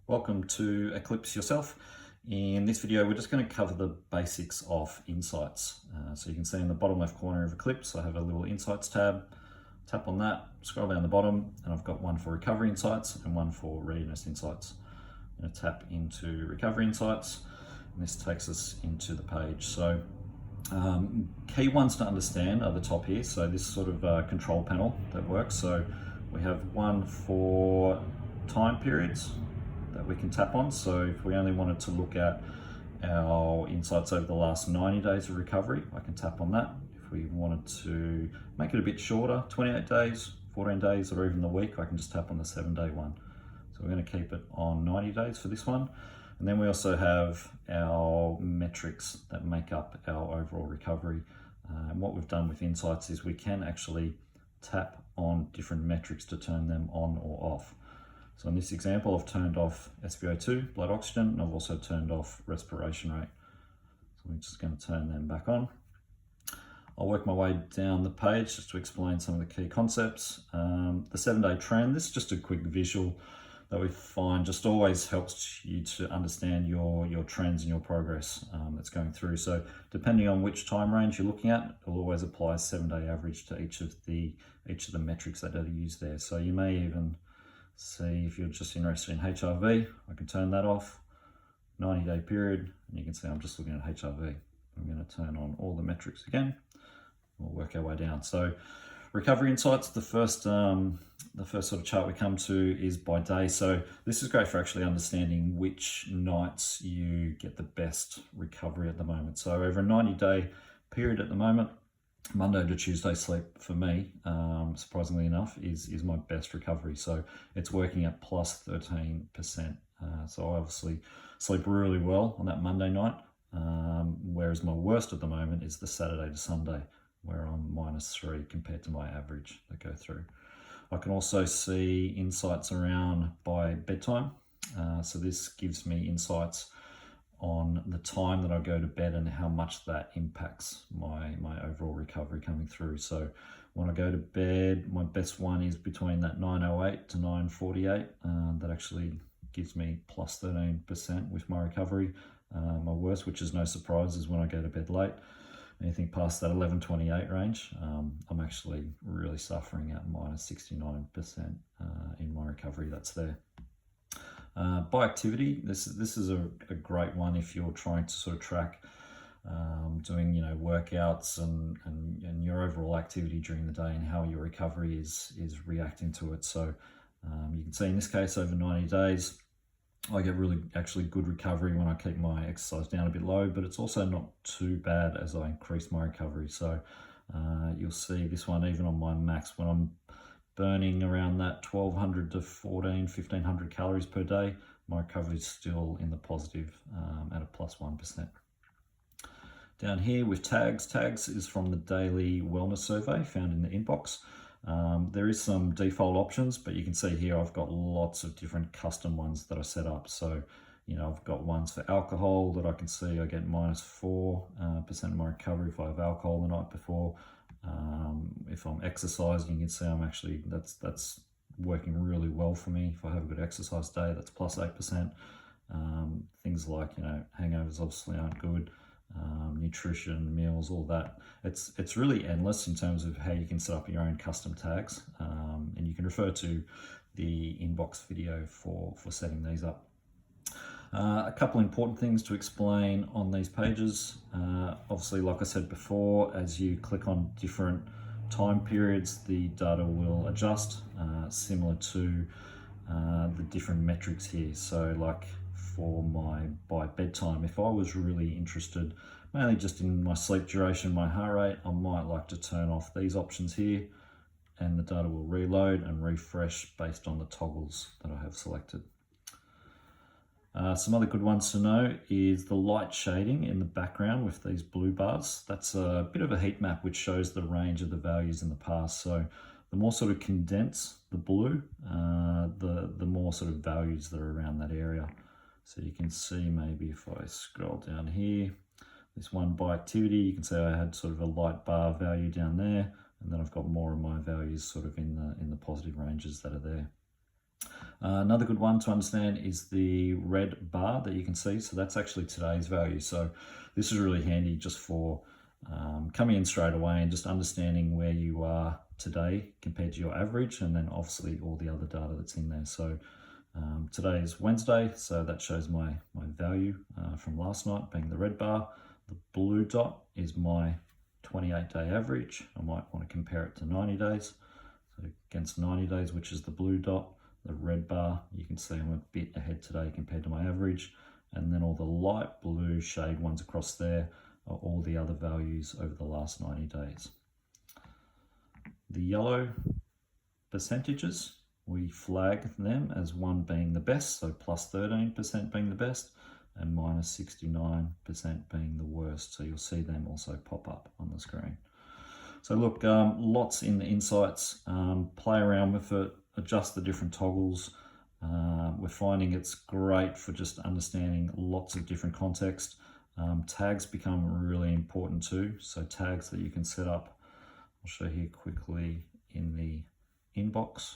Welcome to Eclipse Yourself. In this video, we're just going to cover the basics of insights. So you can see in the bottom left corner of Eclipse, I have a little insights tab. Tap on that, scroll down the bottom, and I've got one for recovery insights and one for readiness insights. I'm going to tap into recovery insights, and this takes us into the page. So key ones to understand are the top here. So this sort of control panel that works. So we have one for time periods that we can tap on. So if we only wanted to look at our insights over the last 90 days of recovery, I can tap on that. If we wanted to make it a bit shorter, 28 days, 14 days, or even the week, I can just tap on the 7-day one. So we're going to keep it on 90 days for this one. And then we also have our metrics that make up our overall recovery. And what we've done with insights is we can actually tap on different metrics to turn them on or off. So in this example, I've turned off SpO2, blood oxygen, and I've also turned off respiration rate. So I'm just going to turn them back on. I'll work my way down the page just to explain some of the key concepts. The 7-day trend, this is just a quick visual that we find just always helps you to understand your trends and your progress that's going through. So depending on which time range you're looking at, it'll always apply a 7-day average to each of the metrics that are used there. So you may even see if you're just interested in HRV, I can turn that off, 90-day period, and you can see I'm just looking at HRV. I'm going to turn on all the metrics again. We'll work our way down. So recovery insights, the first sort of chart we come to is by day. So this is great for actually understanding which nights you get the best recovery at the moment. So over a 90-day period at the moment, Monday to Tuesday sleep for me, surprisingly enough, is my best recovery. So it's working at plus 13%. So I obviously sleep really well on that Monday night, whereas my worst at the moment is the Saturday to Sunday, where I'm -3 compared to my average that go through. I can also see insights around by bedtime. So this gives me insights on the time that I go to bed and how much that impacts my overall recovery coming through. So when I go to bed, my best one is between that 9:08 to 9:48. That actually gives me plus 13% with my recovery. My worst, which is no surprise, is when I go to bed late. Anything past that 11:28 range, I'm actually really suffering at -69% in my recovery that's there. By activity, this is a great one if you're trying to sort of track doing workouts and your overall activity during the day and how your recovery is reacting to it. So you can see in this case over 90 days, I get actually good recovery when I keep my exercise down a bit low, but it's also not too bad as I increase my recovery. So you'll see this one even on my max when I'm burning around that 1200 to 1500 calories per day, my recovery is still in the positive at a plus 1%. Down here with tags is from the daily wellness survey found in the inbox. There is some default options, but you can see here I've got lots of different custom ones that I set up. So I've got ones for alcohol that I can see I get -4% of my recovery if I have alcohol the night before. If I'm exercising, you can see I'm actually, that's working really well for me. If I have a good exercise day, that's plus 8%. Things like, hangovers obviously aren't good. Nutrition, meals, all that. It's really endless in terms of how you can set up your own custom tags. And you can refer to the inbox video for setting these up. A couple important things to explain on these pages. Obviously, like I said before, as you click on different time periods, the data will adjust, similar to the different metrics here. So like for my by bedtime, if I was really interested mainly just in my sleep duration, my heart rate, I might like to turn off these options here, and the data will reload and refresh based on the toggles that I have selected. Some other good ones to know is the light shading in the background with these blue bars. That's a bit of a heat map which shows the range of the values in the past. So the more sort of condensed the blue, the more sort of values that are around that area. So you can see maybe if I scroll down here, this one by activity, you can see I had sort of a light bar value down there, and then I've got more of my values sort of in the positive ranges that are there. Another good one to understand is the red bar that you can see. So that's actually today's value. So this is really handy just for coming in straight away and just understanding where you are today compared to your average, and then obviously all the other data that's in there. So today is Wednesday, so that shows my value from last night being the red bar. The blue dot is my 28-day average. I might want to compare it to 90 days. So against 90 days, which is the blue dot, the red bar, you can see I'm a bit ahead today compared to my average. And then all the light blue shade ones across there are all the other values over the last 90 days. The yellow percentages, we flag them as one being the best, so plus 13% being the best, and minus 69% being the worst. So you'll see them also pop up on the screen. So look, lots in the insights. Play around with it, adjust the different toggles. We're finding it's great for just understanding lots of different context. Tags become really important too. So tags that you can set up, I'll show you quickly in the inbox.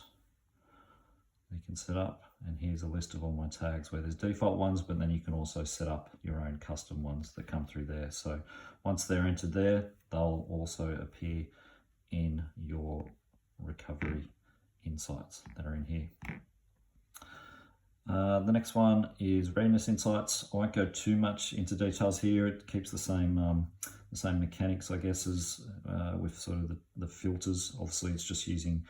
You can set up, and here's a list of all my tags where there's default ones, but then you can also set up your own custom ones that come through there. So once they're entered there, they'll also appear in your recovery insights that are in here. The next one is Readiness Insights. I won't go too much into details here. It keeps the same mechanics, I guess, as with sort of the filters. Obviously, it's just using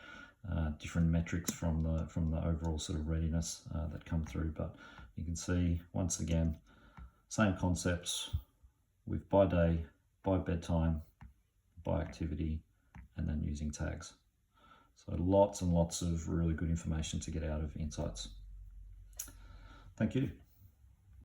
different metrics from the overall sort of readiness that come through. But you can see, once again, same concepts with by day, by bedtime, by activity, and then using tags. So lots and lots of really good information to get out of Insights. Thank you.